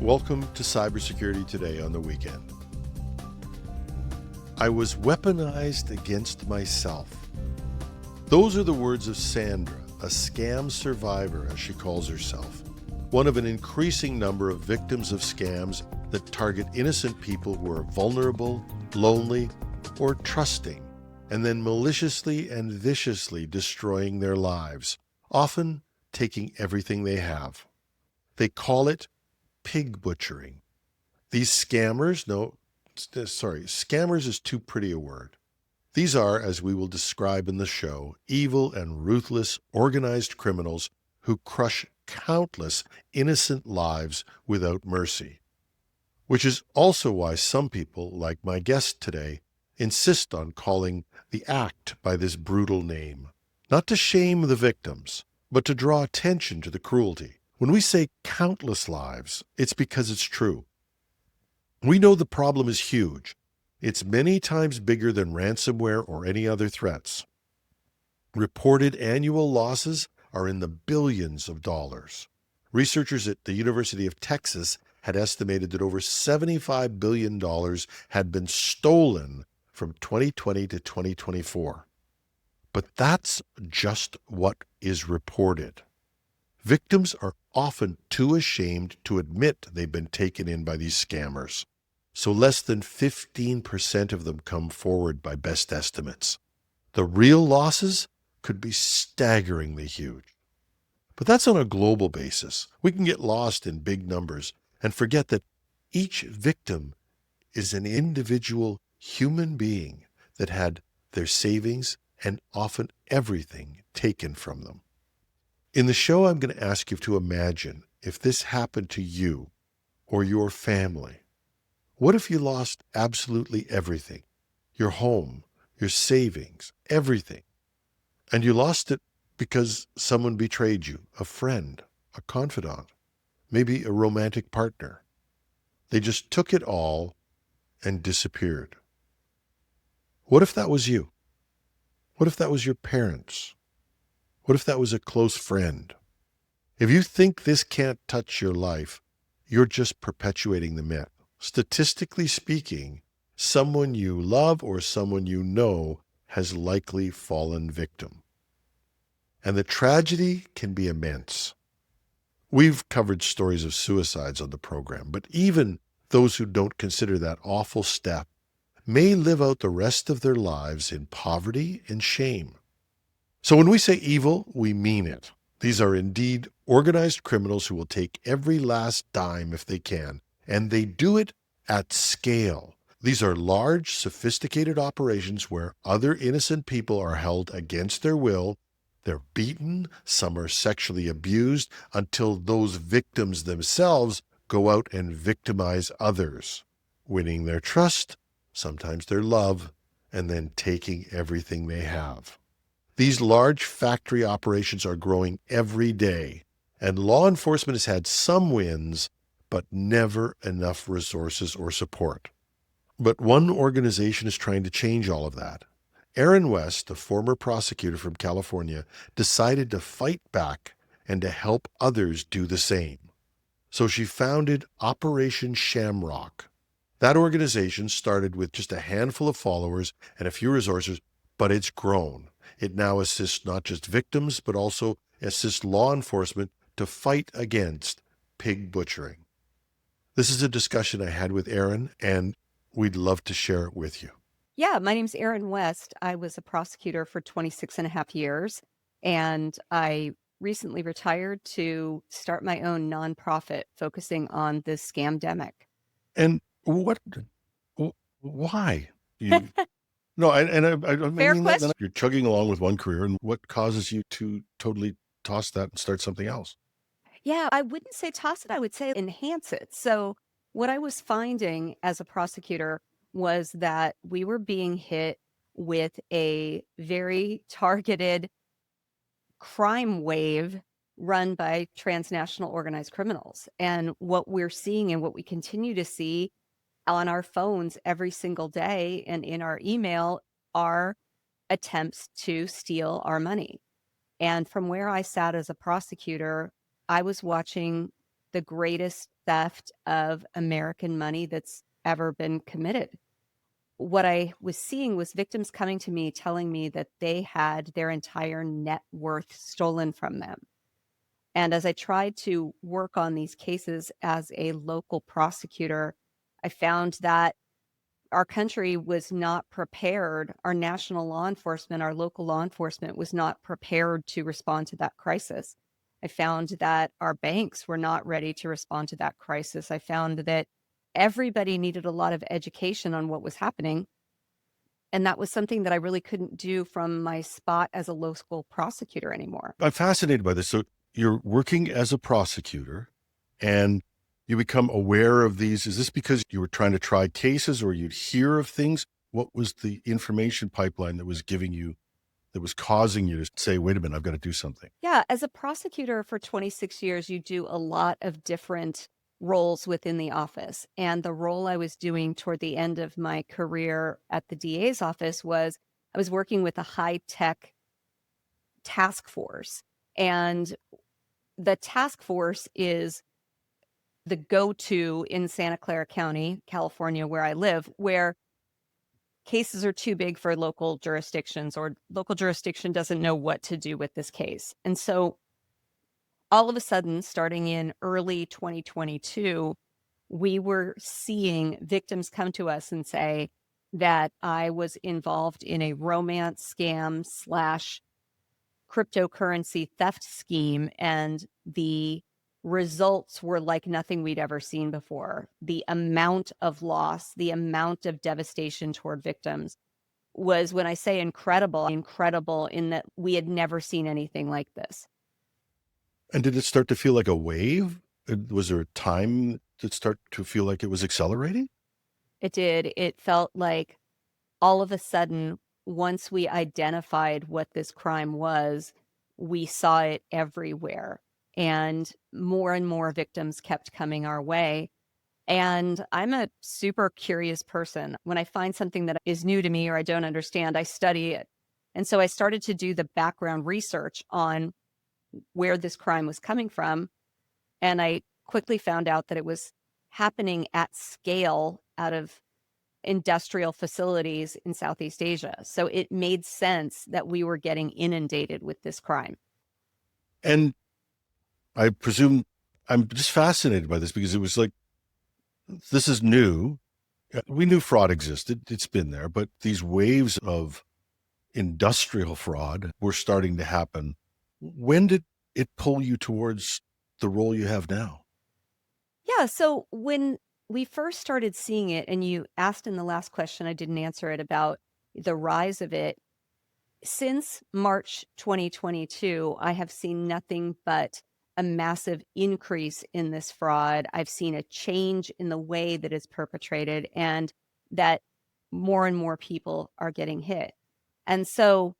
Welcome to Cybersecurity Today on the weekend. I was weaponized against myself. Those are the words of Sandra, a scam survivor, as she calls herself, one of an increasing number of victims of scams that target innocent people who are vulnerable, lonely, or trusting, and then maliciously and viciously destroying their lives, often taking everything they have. They call it pig butchering. These scammers, scammers is too pretty a word. These are, as we will describe in the show, evil and ruthless organized criminals who crush countless innocent lives without mercy. Which is also why some people, like my guest today, insist on calling the act by this brutal name. Not to shame the victims, but to draw attention to the cruelty. When we say countless lives, it's because it's true. We know the problem is huge. It's many times bigger than ransomware or any other threats. Reported annual losses are in the billions of dollars. Researchers at the University of Texas had estimated that over $75 billion had been stolen from 2020 to 2024. But that's just what is reported. Victims are often too ashamed to admit they've been taken in by these scammers. So less than 15% of them come forward by best estimates. The real losses could be staggeringly huge. But that's on a global basis. We can get lost in big numbers and forget that each victim is an individual human being that had their savings and often everything taken from them. In the show, I'm going to ask you to imagine if this happened to you or your family. What if you lost absolutely everything? Your home, your savings, everything. And you lost it because someone betrayed you, a friend, a confidant, maybe a romantic partner. They just took it all and disappeared. What if that was you? What if that was your parents? What if that was a close friend? If you think this can't touch your life, you're just perpetuating the myth. Statistically speaking, someone you love or someone you know has likely fallen victim. And the tragedy can be immense. We've covered stories of suicides on the program, but even those who don't consider that awful step may live out the rest of their lives in poverty and shame. So when we say evil, we mean it. These are indeed organized criminals who will take every last dime if they can, and they do it at scale. These are large, sophisticated operations where other innocent people are held against their will. They're beaten, some are sexually abused, until those victims themselves go out and victimize others, winning their trust, sometimes their love, and then taking everything they have. These large factory operations are growing every day, and law enforcement has had some wins, but never enough resources or support. But one organization is trying to change all of that. Erin West, a former prosecutor from California, decided to fight back and to help others do the same. So she founded Operation Shamrock. That organization started with just a handful of followers and a few resources, but it's grown. It now assists not just victims, but also assists law enforcement to fight against pig butchering. This is a discussion I had with Erin, and we'd love to share it with you. Yeah, my name's Erin West. I was a prosecutor for 26 and a half years, and I recently retired to start my own nonprofit focusing on this scamdemic. And why? You, no, I don't Fair mean that. question. You're chugging along with one career, and what causes you to totally toss that and start something else? Yeah, I wouldn't say toss it, I would say enhance it. So, what I was finding as a prosecutor was that we were being hit with a very targeted crime wave run by transnational organized criminals. And what we're seeing and what we continue to see on our phones every single day and in our email are attempts to steal our money. And from where I sat as a prosecutor, I was watching the greatest theft of American money that's ever been committed. What I was seeing was victims coming to me telling me that they had their entire net worth stolen from them. And as I tried to work on these cases as a local prosecutor, I found that our country was not prepared. Our national law enforcement, our local law enforcement was not prepared to respond to that crisis. I found that our banks were not ready to respond to that crisis. I found that everybody needed a lot of education on what was happening. And that was something that I really couldn't do from my spot as a local prosecutor anymore. I'm fascinated by this. So you're working as a prosecutor and you become aware of these. Is this because you were trying to try cases or you'd hear of things? What was the information pipeline that was causing you to say, wait a minute, I've got to do something? Yeah, as a prosecutor for 26 years, you do a lot of different roles within the office. And the role I was doing toward the end of my career at the DA's office was I was working with a high-tech task force. And the task force is the go-to in Santa Clara County, California, where I live, where cases are too big for local jurisdictions or local jurisdiction doesn't know what to do with this case. And so all of a sudden, starting in early 2022, we were seeing victims come to us and say that I was involved in a romance scam slash cryptocurrency theft scheme, and the results were like nothing we'd ever seen before. The amount of loss, the amount of devastation toward victims was, when I say incredible, incredible in that we had never seen anything like this. And did it start to feel like a wave? Was there a time that start to feel like it was accelerating? It did. It felt like all of a sudden, once we identified what this crime was, we saw it everywhere. And more victims kept coming our way. And I'm a super curious person. When I find something that is new to me or I don't understand, I study it. And so I started to do the background research on where this crime was coming from. And I quickly found out that it was happening at scale out of industrial facilities in Southeast Asia. So it made sense that we were getting inundated with this crime. And I presume I'm just fascinated by this because it was like, this is new. We knew fraud existed. It's been there, but these waves of industrial fraud were starting to happen. When did it pull you towards the role you have now? Yeah. So when we first started seeing it, and you asked in the last question, I didn't answer it, about the rise of it. Since March 2022, I have seen nothing but a massive increase in this fraud. I've seen a change in the way that it's perpetrated and that more and more people are getting hit. And so,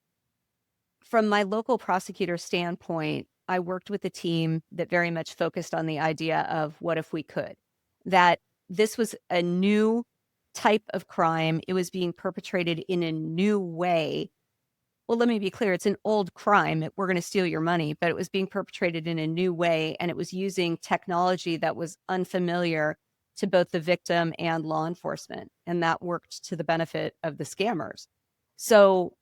from my local prosecutor standpoint, I worked with a team that very much focused on the idea of what if we could, that this was a new type of crime. It was being perpetrated in a new way. Well, let me be clear. It's an old crime. We're going to steal your money, but it was being perpetrated in a new way. And it was using technology that was unfamiliar to both the victim and law enforcement. And that worked to the benefit of the scammers. So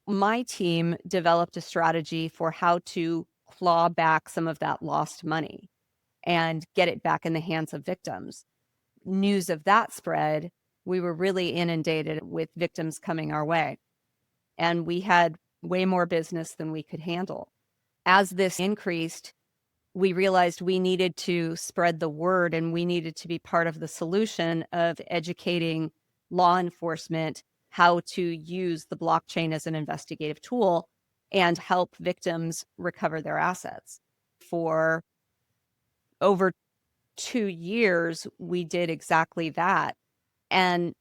my team developed a strategy for how to claw back some of that lost money and get it back in the hands of victims. News of that spread, we were really inundated with victims coming our way. And we had way more business than we could handle. As this increased, we realized we needed to spread the word, and we needed to be part of the solution of educating law enforcement how to use the blockchain as an investigative tool and help victims recover their assets. For over 2 years, we did exactly that. And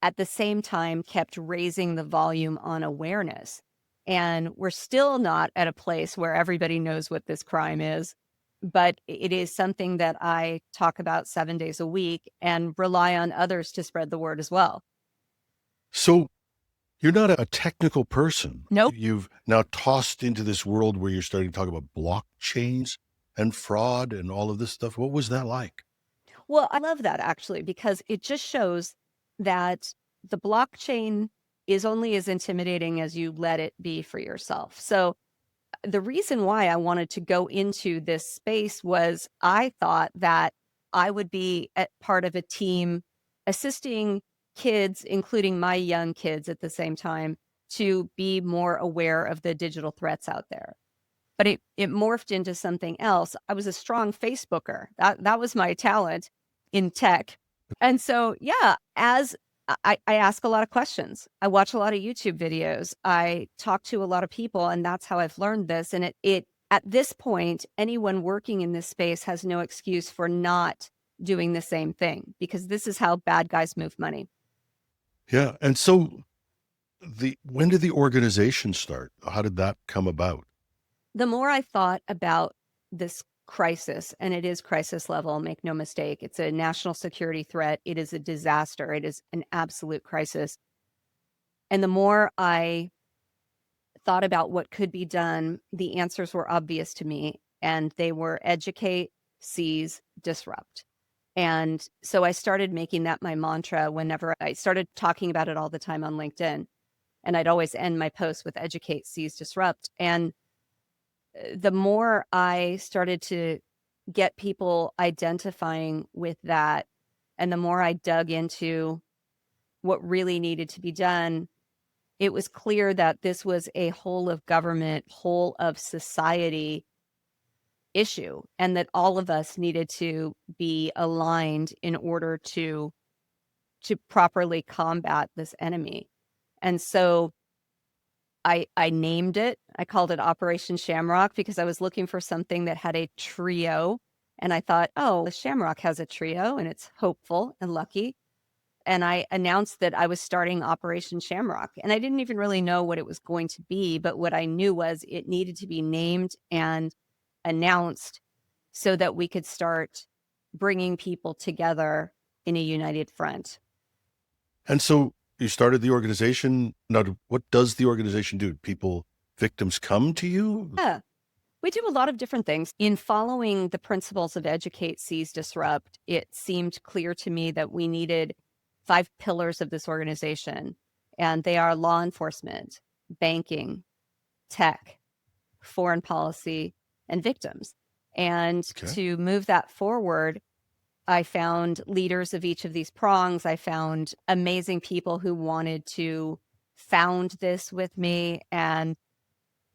at the same time, kept raising the volume on awareness. And we're still not at a place where everybody knows what this crime is, but it is something that I talk about 7 days a week and rely on others to spread the word as well. So you're not a technical person. Nope. You've now tossed into this world where you're starting to talk about blockchains and fraud and all of this stuff? What was that like? Well, I love that actually, because it just shows that the blockchain is only as intimidating as you let it be for yourself. So the reason why I wanted to go into this space was I thought that I would be at part of a team assisting kids, including my young kids at the same time, to be more aware of the digital threats out there. But it morphed into something else. I was a strong Facebooker. That was my talent in tech. And so, yeah, as I ask a lot of questions. I watch a lot of YouTube videos. I talk to a lot of people, and that's how I've learned this. And it at this point, anyone working in this space has no excuse for not doing the same thing, because this is how bad guys move money. Yeah. And so when did the organization start? How did that come about? The more I thought about this crisis, and it is crisis level, make no mistake, it's a national security threat. It is a disaster. It is an absolute crisis. And the more I thought about what could be done, the answers were obvious to me, and they were educate, seize, disrupt. And so I started making that my mantra whenever I started talking about it all the time on LinkedIn. And I'd always end my posts with educate, seize, disrupt. And the more I started to get people identifying with that, and the more I dug into what really needed to be done, it was clear that this was a whole of government, whole of society issue, and that all of us needed to be aligned in order to properly combat this enemy. And so I named it. I called it Operation Shamrock because I was looking for something that had a trio. And I thought, oh, the Shamrock has a trio and it's hopeful and lucky. And I announced that I was starting Operation Shamrock. And I didn't even really know what it was going to be. But what I knew was it needed to be named and announced so that we could start bringing people together in a united front. And so you started the organization. Now, what does the organization do? Victims come to you? Yeah. We do a lot of different things. In following the principles of educate, seize, disrupt, it seemed clear to me that we needed 5 pillars of this organization, and they are law enforcement, banking, tech, foreign policy, and victims. And Okay. to move that forward, I found leaders of each of these prongs. I found amazing people who wanted to found this with me, and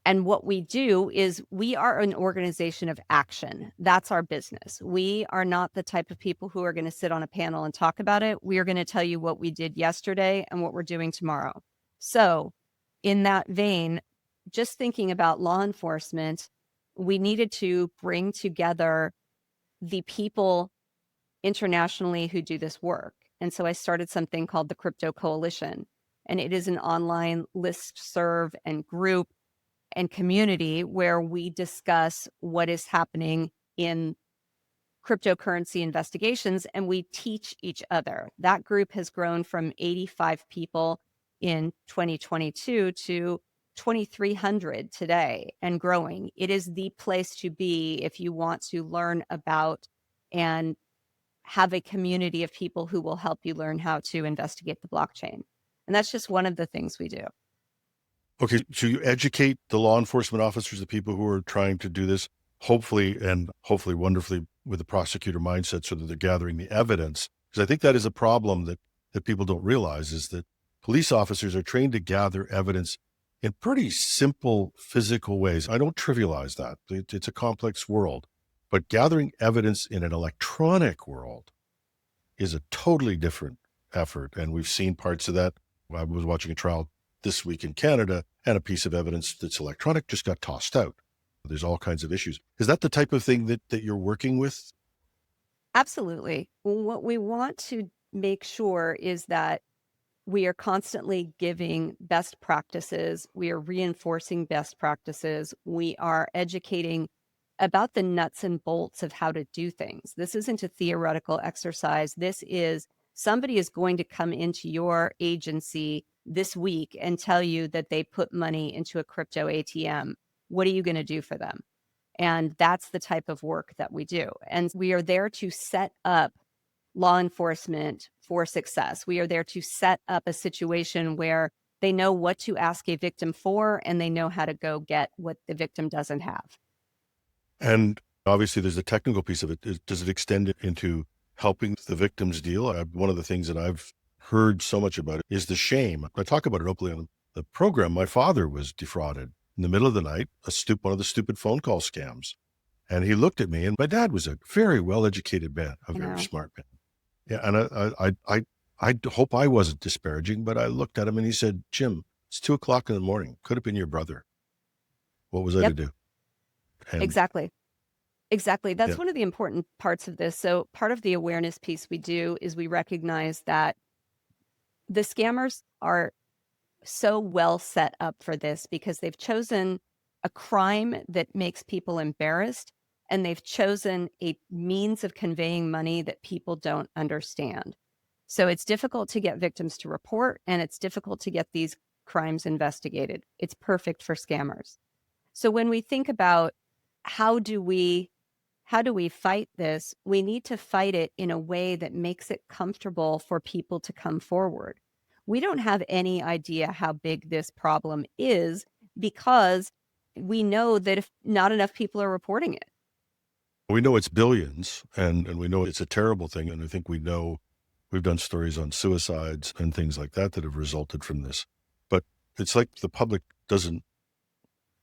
what we do is we are an organization of action. That's our business. We are not the type of people who are going to sit on a panel and talk about it. We are going to tell you what we did yesterday and what we're doing tomorrow. So, in that vein, just thinking about law enforcement, we needed to bring together the people internationally who do this work. And so I started something called the Crypto Coalition. And it is an online list serve and group and community where we discuss what is happening in cryptocurrency investigations, and we teach each other. That group has grown from 85 people in 2022 to 2,300 today and growing. It is the place to be if you want to learn about and have a community of people who will help you learn how to investigate the blockchain. And that's just one of the things we do. Okay, so you educate the law enforcement officers, the people who are trying to do this, hopefully wonderfully with a prosecutor mindset so that they're gathering the evidence. Because I think that is a problem that people don't realize is that police officers are trained to gather evidence in pretty simple physical ways. I don't trivialize that. It's a complex world. But gathering evidence in an electronic world is a totally different effort. And we've seen parts of that. I was watching a trial this week in Canada, and a piece of evidence that's electronic just got tossed out. There's all kinds of issues. Is that the type of thing that you're working with? Absolutely. What we want to make sure is that we are constantly giving best practices. We are reinforcing best practices. We are educating about the nuts and bolts of how to do things. This isn't a theoretical exercise. This is somebody is going to come into your agency this week and tell you that they put money into a crypto ATM. What are you going to do for them? And that's the type of work that we do. And we are there to set up law enforcement for success. We are there to set up a situation where they know what to ask a victim for and they know how to go get what the victim doesn't have. And obviously, there's a technical piece of it. Does it extend into helping the victims deal? One of the things that I've heard so much about it is the shame. I talk about it openly on the program. My father was defrauded in the middle of the night, one of the stupid phone call scams. And he looked at me, and my dad was a very well-educated man, a You very know, smart man. Yeah, and I hope I wasn't disparaging, but I looked at him and he said, "Jim, it's 2 o'clock in the morning. Could have been your brother. What was I to yep, do?" And exactly. Exactly. yeah, That's one of the important parts of this. So, part of the awareness piece we do is we recognize that the scammers are so well set up for this because they've chosen a crime that makes people embarrassed and they've chosen a means of conveying money that people don't understand. So it's difficult to get victims to report and it's difficult to get these crimes investigated. It's perfect for scammers. So when we think about how do we how do we fight this? We need to fight it in a way that makes it comfortable for people to come forward. We don't have any idea how big this problem is because we know that if not enough people are reporting it. we know it's billions, and we know it's a terrible thing, and I think we know we've done stories on suicides and things like that that have resulted from this. But it's like the public doesn't.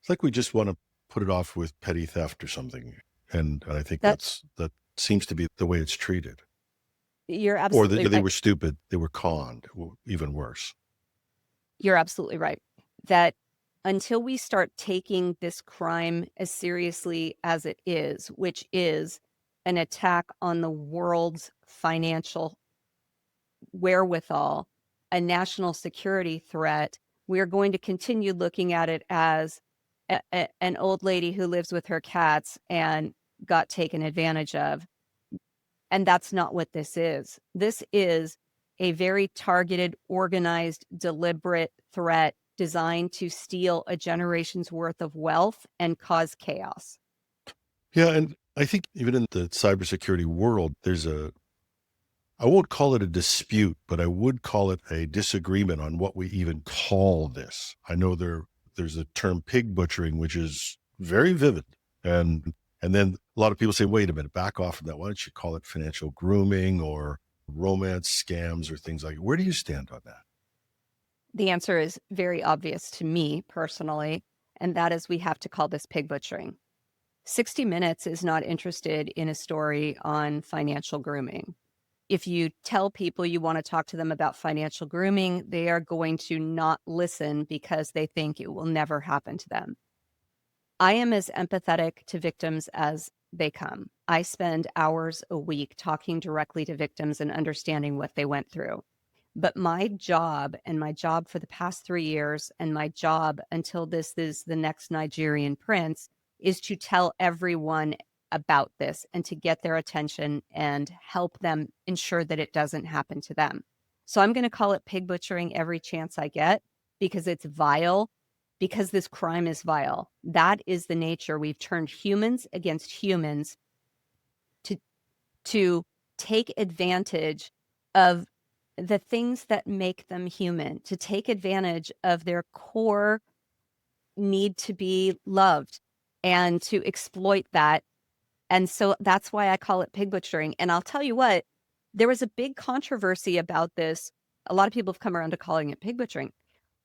It's like we just want to put it off with petty theft or something, and I think That that seems to be the way it's treated. you're Or absolutely they right. were stupid, they were conned, even worse. You're absolutely right. That until we start taking this crime as seriously as it is, which is an attack on the world's financial wherewithal, a national security threat, we are going to continue looking at it as an old lady who lives with her cats and got taken advantage of. And that's not what this is. This is a very targeted, organized, deliberate threat designed to steal a generation's worth of wealth and cause chaos. Yeah, and I think even in the cybersecurity world, I won't call it a dispute, but I would call it a disagreement on what we even call this. I know there's a term pig butchering, which is very vivid. And then a lot of people say, wait a minute, back off from that. Why don't you call it financial grooming or romance scams or things like that? Where do you stand on that? The answer is very obvious to me personally, and that is we have to call this pig butchering. 60 Minutes is not interested in a story on financial grooming. If you tell people you want to talk to them about financial grooming, they are going to not listen because they think it will never happen to them. I am as empathetic to victims as they come. I spend hours a week talking directly to victims and understanding what they went through. But my job and my job for the past 3 years and my job until this is the next Nigerian prince is to tell everyone about this and to get their attention and help them ensure that it doesn't happen to them. So I'm going to call it pig butchering every chance I get because it's vile, because this crime is vile. That is the nature. We've turned humans against humans to to take advantage of the things that make them human, to take advantage of their core need to be loved and to exploit that. And so that's why I call it pig butchering. And I'll tell you what, there was a big controversy about this. A lot of people have come around to calling it pig butchering.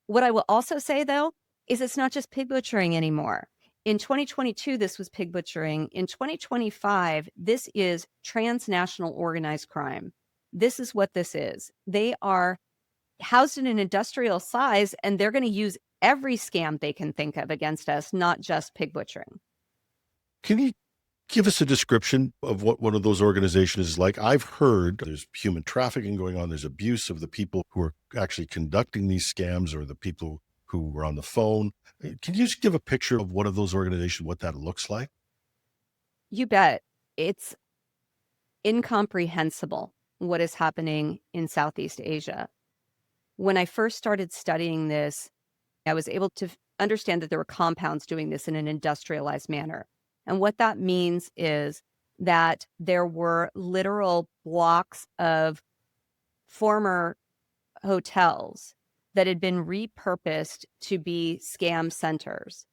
What I will also say, though, is it's not just pig butchering anymore. In 2022, this was pig butchering. In 2025, this is transnational organized crime. This is what this is. They are housed in an industrial size, and they're going to use every scam they can think of against us, not just pig butchering. Can you give us a description of what one of those organizations is like? I've heard there's human trafficking going on. There's abuse of the people who are actually conducting these scams or the people who were on the phone. Can you just give a picture of one of those organizations, what that looks like? You bet. It's incomprehensible what is happening in Southeast Asia. When I first started studying this, I was able to understand that there were compounds doing this in an industrialized manner. And what that means is that there were literal blocks of former hotels that had been repurposed to be scam centers.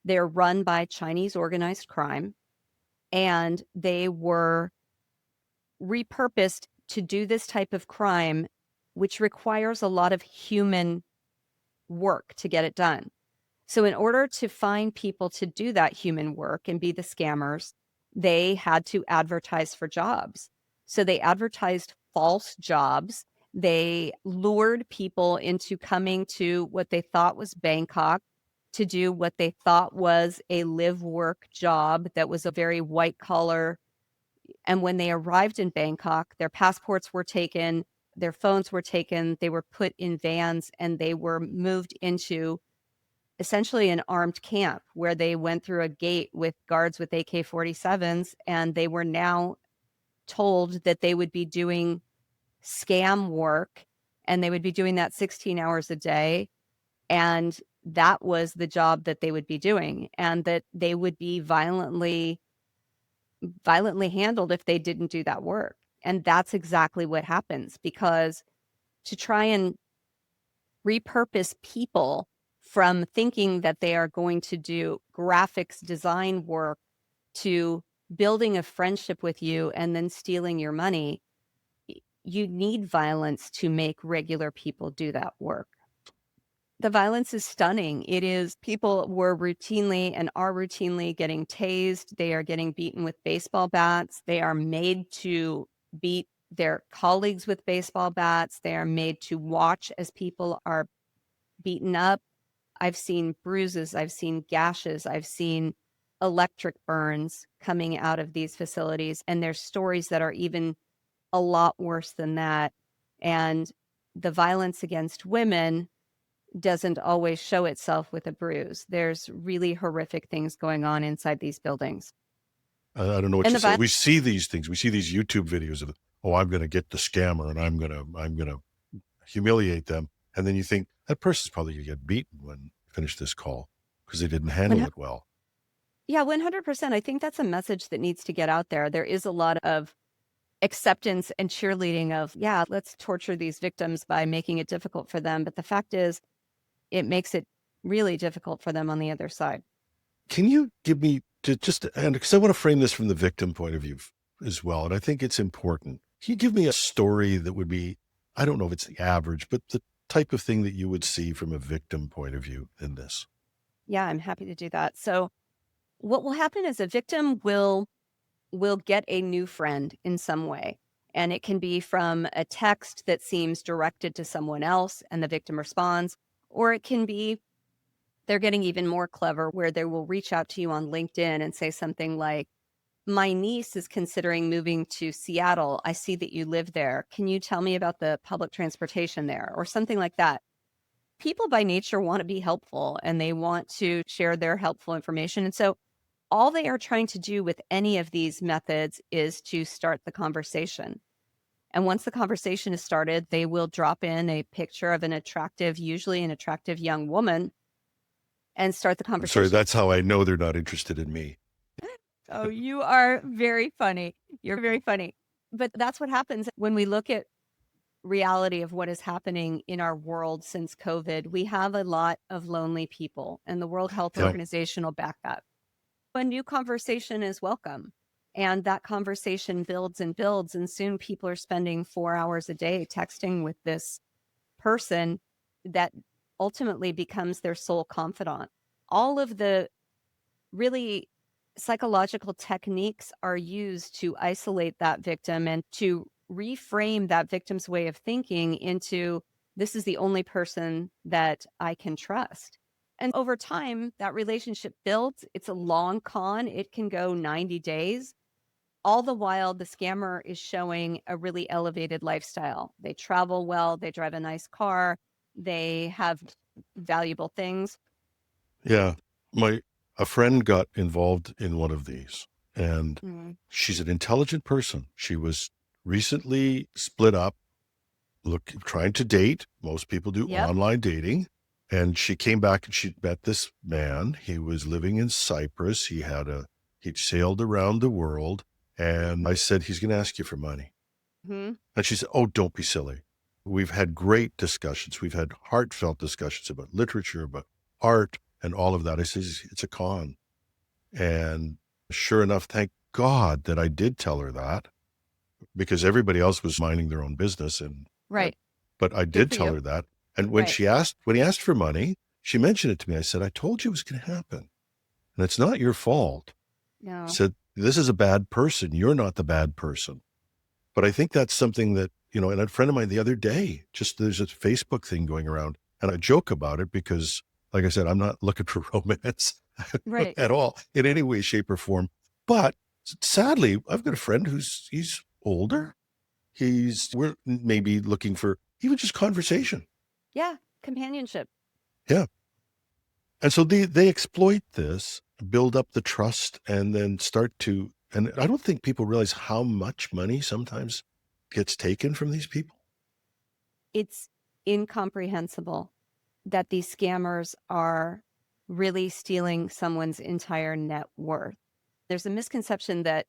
They're run by Chinese organized crime, and they were repurposed to do this type of crime, which requires a lot of human work to get it done. So, in order to find people to do that human work and be the scammers, they had to advertise for jobs. So, they advertised false jobs. They lured people into coming to what they thought was Bangkok to do what they thought was a live work job that was a very white collar. And when they arrived in Bangkok, their passports were taken, their phones were taken, they were put in vans, and they were moved into essentially an armed camp where they went through a gate with guards with AK-47s, and they were now told that they would be doing scam work, and they would be doing that 16 hours a day. And that was the job that they would be doing, and that they would be violently handled if they didn't do that work. And that's exactly what happens, because to try and repurpose people from thinking that they are going to do graphics design work to building a friendship with you and then stealing your money, you need violence to make regular people do that work. The violence is stunning. It is, people were routinely and are routinely getting tased. They are getting beaten with baseball bats. They are made to beat their colleagues with baseball bats. They are made to watch as people are beaten up. I've seen bruises, I've seen gashes, I've seen electric burns coming out of these facilities. And there's stories that are even a lot worse than that. And the violence against women doesn't always show itself with a bruise. There's really horrific things going on inside these buildings. I don't know what And you the say. violence, We see these things. We see these YouTube videos of, oh, I'm going to get the scammer and I'm going to humiliate them. And then you think that person's probably going to get beaten when you finish this call because they didn't handle it well. yeah, 100%. I think that's a message that needs to get out there. There is a lot of acceptance and cheerleading of, yeah, let's torture these victims by making it difficult for them. But the fact is, it makes it really difficult for them on the other side. Can you give me to just, and because I want to frame this from the victim point of view as well, and I think it's important. Can you give me a story that would be, I don't know if it's the average, but the type of thing that you would see from a victim point of view in this? Yeah, I'm happy to do that. So what will happen is a victim will get a new friend in some way. And it can be from a text that seems directed to someone else and the victim responds, or it can be they're getting even more clever where they will reach out to you on LinkedIn and say something like, my niece is considering moving to Seattle. I see that you live there. Can you tell me about the public transportation there? Or something like that. People by nature want to be helpful and they want to share their helpful information. And so all they are trying to do with any of these methods is to start the conversation. And once the conversation is started, they will drop in a picture of an attractive, usually an attractive young woman, and start the I'm sorry, conversation. that's how I know they're not interested in me. Oh, you are very funny. You're very funny. But that's what happens when we look at reality of what is happening in our world since COVID. We have a lot of lonely people, and the World Health Yeah. Organization will back that. A new conversation is welcome. And that conversation builds and builds. And soon people are spending 4 hours a day texting with this person that ultimately becomes their sole confidant. All of the really psychological techniques are used to isolate that victim and to reframe that victim's way of thinking into, this is the only person that I can trust. And over time, that relationship builds. It's a long con. It can go 90 days. All the while, the scammer is showing a really elevated lifestyle. They travel well, they drive a nice car, they have valuable things. Yeah. A friend got involved in one of these, and she's an intelligent person. She was recently split up, trying to date. Most people do Yep. online dating. And she came back and she met this man. He was living in Cyprus. He He'd sailed around the world. And I said, he's going to ask you for money. Hmm. And she said, oh, don't be silly. We've had great discussions. We've had heartfelt discussions about literature, about art, and all of that. I said, it's a con. And sure enough, thank God that I did tell her that, because everybody else was minding their own business. Right. But I Good did for tell you. her that. And when Right. he asked for money, she mentioned it to me. I said, I told you it was going to happen. And it's not your fault. I No. said, this is a bad person. You're not the bad person. But I think that's something that, and a friend of mine the other day, just there's a Facebook thing going around, and I joke about it because, like I said, I'm not looking for romance Right. at all in any way, shape, or form. But sadly, I've got a friend he's older. We're maybe looking for even just conversation. Yeah. Companionship. Yeah. And so they exploit this, build up the trust, and then and I don't think people realize how much money sometimes gets taken from these people. It's incomprehensible that these scammers are really stealing someone's entire net worth. There's a misconception that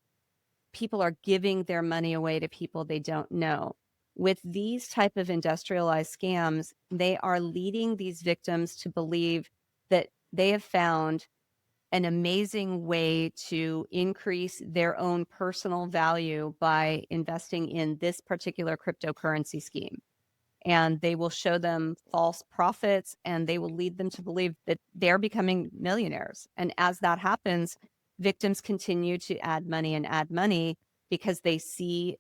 people are giving their money away to people they don't know. With these type of industrialized scams, they are leading these victims to believe that they have found an amazing way to increase their own personal value by investing in this particular cryptocurrency scheme. And they will show them false profits, and they will lead them to believe that they're becoming millionaires. And as that happens, victims continue to add money because they see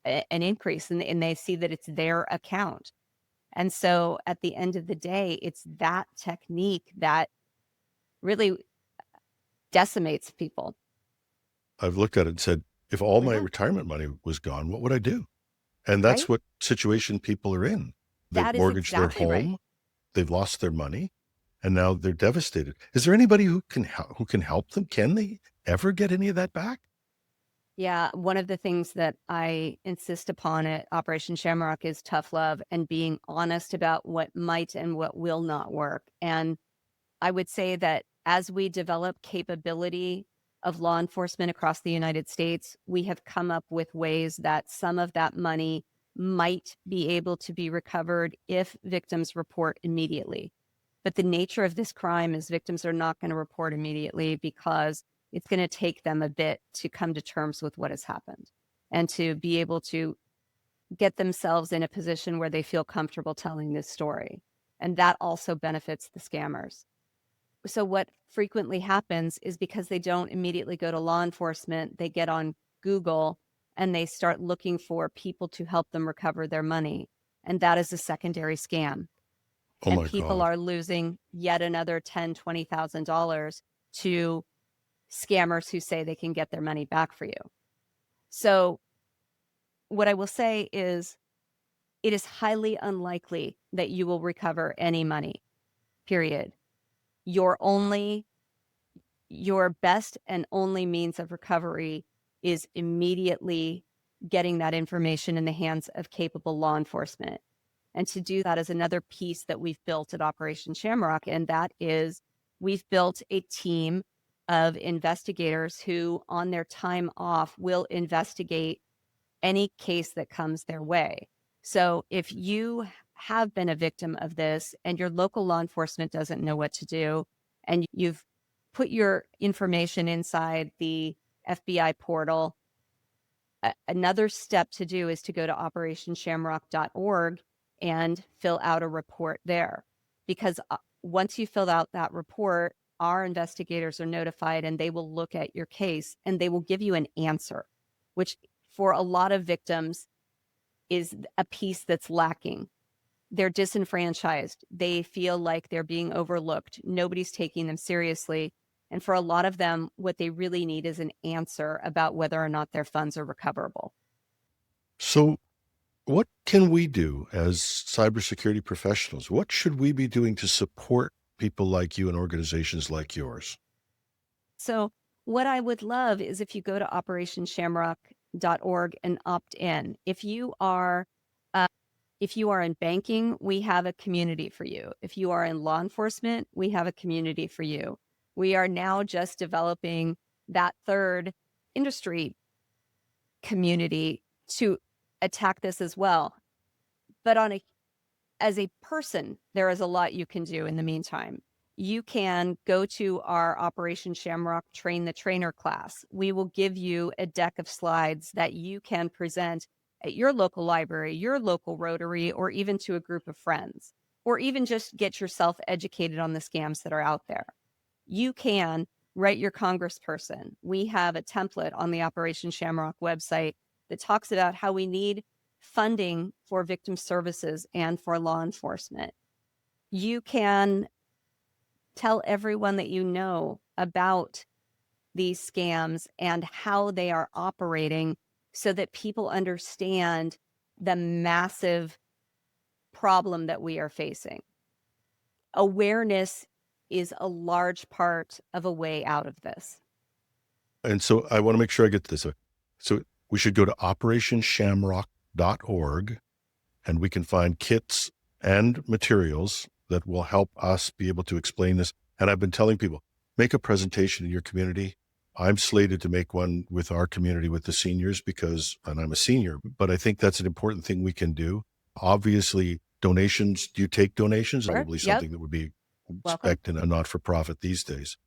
an increase, and they see that it's their account. And so at the end of the day, it's that technique that really decimates people. I've looked at it and said, if all my Yeah, retirement money was gone, what would I do? And that's right? what situation people are in. They've That is mortgaged their exactly right. home, they've lost their money, and now they're devastated. Is there anybody who can help them? Can they ever get any of that back? Yeah, one of the things that I insist upon at Operation Shamrock is tough love and being honest about what might and what will not work. And I would say that as we develop capability of law enforcement across the United States, we have come up with ways that some of that money might be able to be recovered if victims report immediately. But the nature of this crime is victims are not going to report immediately because it's going to take them a bit to come to terms with what has happened and to be able to get themselves in a position where they feel comfortable telling this story. And that also benefits the scammers. So what frequently happens is because they don't immediately go to law enforcement, they get on Google and they start looking for people to help them recover their money. And that is a secondary scam. Oh And my people God. are losing yet another $10,000, $20,000 to scammers who say they can get their money back for you. So what I will say is it is highly unlikely that you will recover any money, period. Your only your best and only means of recovery is immediately getting that information in the hands of capable law enforcement. And to do that is another piece that we've built at Operation Shamrock, and that is we've built a team of investigators who, on their time off, will investigate any case that comes their way. So if you have been a victim of this and your local law enforcement doesn't know what to do, and you've put your information inside the FBI portal, another step to do is to go to operationshamrock.org and fill out a report there. Because once you fill out that report, our investigators are notified and they will look at your case and they will give you an answer, which for a lot of victims is a piece that's lacking. They're disenfranchised. They feel like they're being overlooked. Nobody's taking them seriously. And for a lot of them, what they really need is an answer about whether or not their funds are recoverable. So what can we do as cybersecurity professionals? What should we be doing to support people like you and organizations like yours? So, what I would love is if you go to operationshamrock.org and opt in. Uh, if you are in banking, we have a community for you. If you are in law enforcement, we have a community for you. We are now just developing that third industry community to attack this as well. But as a person, there is a lot you can do in the meantime. You can go to our Operation Shamrock Train the Trainer class. We will give you a deck of slides that you can present at your local library, your local Rotary, or even to a group of friends, or even just get yourself educated on the scams that are out there. You can write your congressperson. We have a template on the Operation Shamrock website that talks about how we need funding for victim services and for law enforcement. You can tell everyone that you know about these scams and how they are operating so that people understand the massive problem that we are facing. Awareness is a large part of a way out of this. And so I want to make sure I get this. So we should go to operationshamrock.org and we can find kits and materials that will help us be able to explain this. And I've been telling people, make a presentation in your community. I'm slated to make one with our community with the seniors and I'm a senior, but I think that's an important thing we can do. Obviously, donations, do you take donations? Sure. Probably Yep. something that would be Welcome. expected in a not-for-profit these days.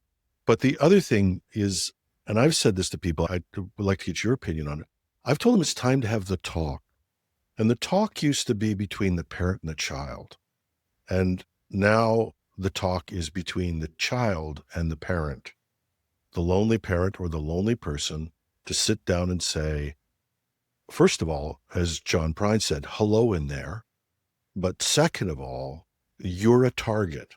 But the other thing is, and I've said this to people, I would like to get your opinion on it. I've told them it's time to have the talk. And the talk used to be between the parent and the child. And now the talk is between the child and the parent, the lonely parent or the lonely person, to sit down and say, first of all, as John Prine said, hello in there. But second of all, you're a target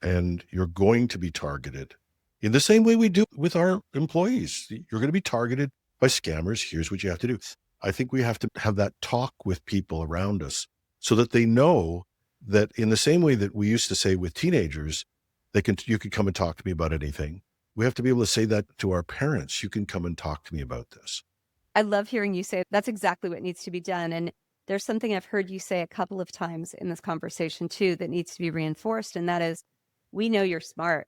and you're going to be targeted in the same way we do with our employees. You're going to be targeted by scammers. Here's what you have to do. I think we have to have that talk with people around us so that they know that in the same way that we used to say with teenagers, you can come and talk to me about anything. We have to be able to say that to our parents. You can come and talk to me about this. I love hearing you say that's exactly what needs to be done. And there's something I've heard you say a couple of times in this conversation too that needs to be reinforced. And that is, we know you're smart.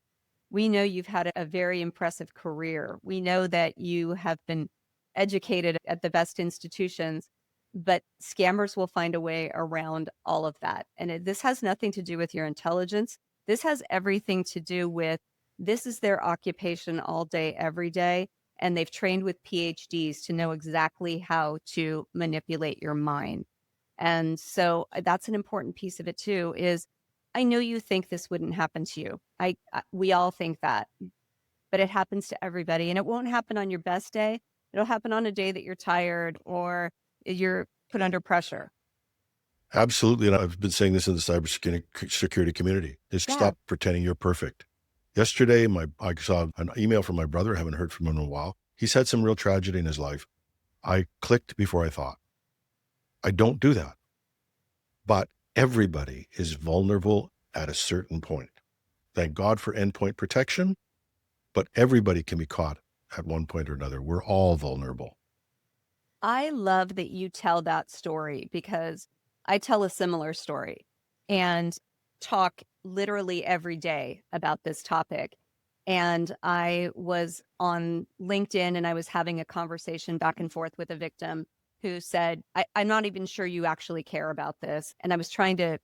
We know you've had a very impressive career. We know that you have been educated at the best institutions, but scammers will find a way around all of that. And this has nothing to do with your intelligence. This has everything to do with this is their occupation all day, every day. And they've trained with PhDs to know exactly how to manipulate your mind. And so that's an important piece of it too, is I know you think this wouldn't happen to you. We all think that, but it happens to everybody, and it won't happen on your best day. It'll happen on a day that you're tired or you're put under pressure. Absolutely. And I've been saying this in the cybersecurity community is Yeah. stop pretending you're perfect. Yesterday, I saw an email from my brother. I haven't heard from him in a while. He's had some real tragedy in his life. I clicked before I thought. I don't do that. But everybody is vulnerable at a certain point. Thank God for endpoint protection, but everybody can be caught at one point or another. We're all vulnerable. I love that you tell that story because I tell a similar story and talk literally every day about this topic. And I was on LinkedIn and I was having a conversation back and forth with a victim who said, I'm not even sure you actually care about this. And I was trying to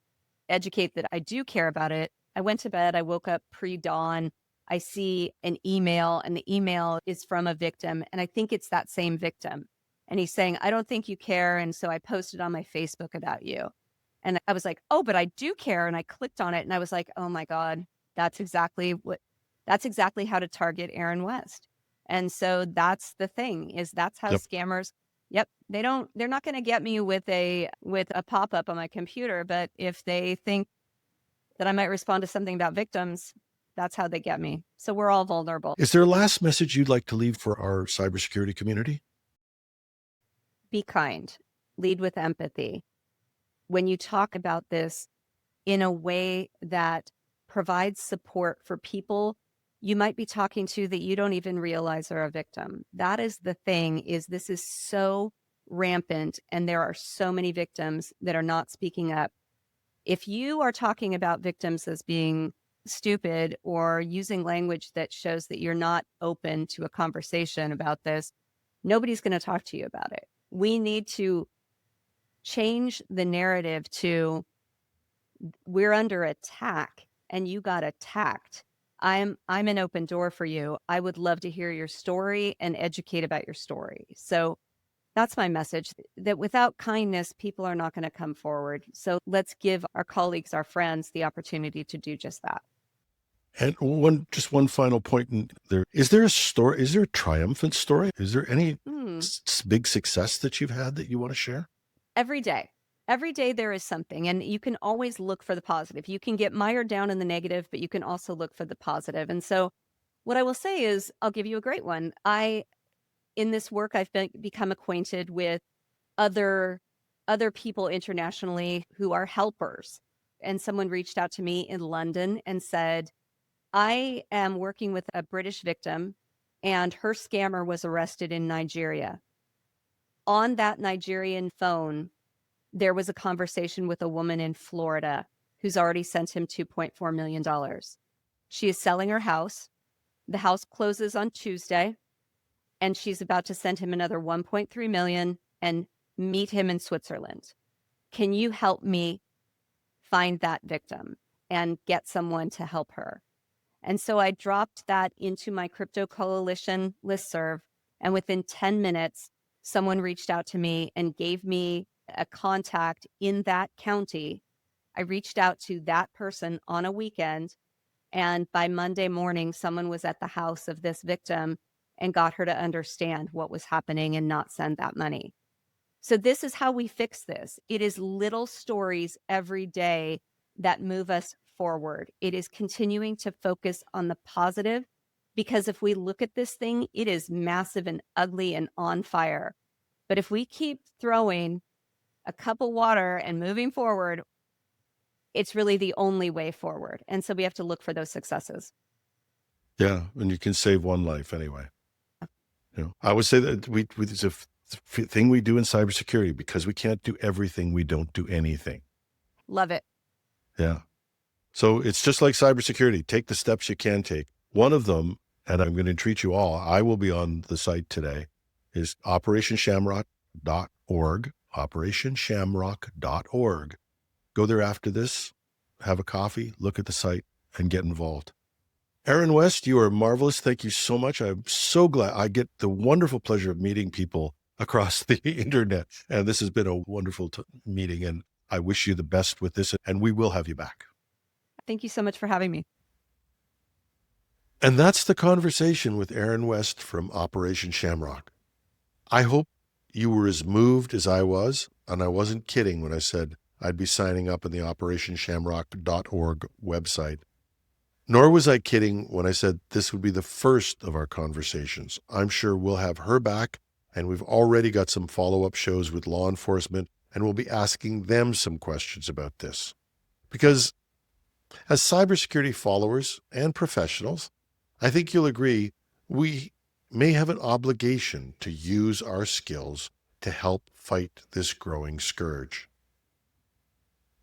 educate that I do care about it. I went to bed, I woke up pre-dawn. I see an email, and the email is from a victim. And I think it's that same victim. And he's saying, I don't think you care. And so I posted on my Facebook about you. And I was like, oh, but I do care. And I clicked on it and I was like, oh my God, that's exactly how to target Erin West. And so that's the thing, is that's how Yep. scammers, they're not going to get me with a pop-up on my computer, but if they think that I might respond to something about victims, that's how they get me. So we're all vulnerable. Is there a last message you'd like to leave for our cybersecurity community? Be kind, lead with empathy. When you talk about this in a way that provides support for people you might be talking to that you don't even realize are a victim. That is the thing, is this is so rampant and there are so many victims that are not speaking up. If you are talking about victims as being stupid or using language that shows that you're not open to a conversation about this, nobody's going to talk to you about it. We need to change the narrative to we're under attack and you got attacked. I'm an open door for you. I would love to hear your story and educate about your story. So that's my message, that without kindness, people are not going to come forward. So let's give our colleagues, our friends, the opportunity to do just that. And one final point in there. Is there a story? Is there a triumphant story? Is there any big success that you've had that you want to share? Every day. Every day there is something, and you can always look for the positive. You can get mired down in the negative, but you can also look for the positive. And so what I will say is, I'll give you a great one. In this work, I've become acquainted with other people internationally who are helpers. And someone reached out to me in London and said, I am working with a British victim and her scammer was arrested in Nigeria. On that Nigerian phone, there was a conversation with a woman in Florida who's already sent him $2.4 million. She is selling her house. The house closes on Tuesday, and she's about to send him another 1.3 million and meet him in Switzerland. Can you help me find that victim and get someone to help her? And so I dropped that into my Crypto Coalition listserv, and within 10 minutes, someone reached out to me and gave me a contact in that county. I reached out to that person on a weekend, and by Monday morning, someone was at the house of this victim and got her to understand what was happening and not send that money. So this is how we fix this. It is little stories every day that move us forward. It is continuing to focus on the positive, because if we look at this thing, it is massive and ugly and on fire. But if we keep throwing a cup of water and moving forward, it's really the only way forward. And so we have to look for those successes. Yeah, and you can save one life anyway. I would say that it's a thing we do in cybersecurity, because we can't do everything. We don't do anything. Love it. Yeah. So it's just like cybersecurity. Take the steps you can take. One of them, and I'm going to treat you all, I will be on the site today, is operationshamrock.org, operationshamrock.org. Go there after this, have a coffee, look at the site, and get involved. Erin West, you are marvelous. Thank you so much. I'm so glad I get the wonderful pleasure of meeting people across the internet. And this has been a wonderful meeting, and I wish you the best with this, and we will have you back. Thank you so much for having me. And that's the conversation with Erin West from Operation Shamrock. I hope you were as moved as I was, and I wasn't kidding when I said I'd be signing up on the operationshamrock.org website. Nor was I kidding when I said this would be the first of our conversations. I'm sure we'll have her back, and we've already got some follow-up shows with law enforcement, and we'll be asking them some questions about this. Because as cybersecurity followers and professionals, I think you'll agree we may have an obligation to use our skills to help fight this growing scourge.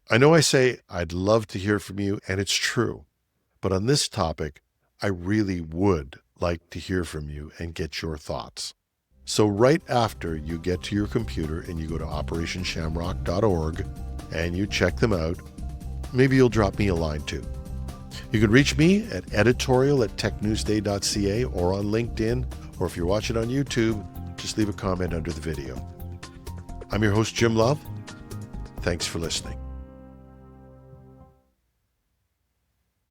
I know I say I'd love to hear from you, and it's true. But on this topic, I really would like to hear from you and get your thoughts. So right after you get to your computer and you go to operationshamrock.org and you check them out, maybe you'll drop me a line too. You can reach me at editorial@technewsday.ca or on LinkedIn, or if you're watching on YouTube, just leave a comment under the video. I'm your host, Jim Love. Thanks for listening.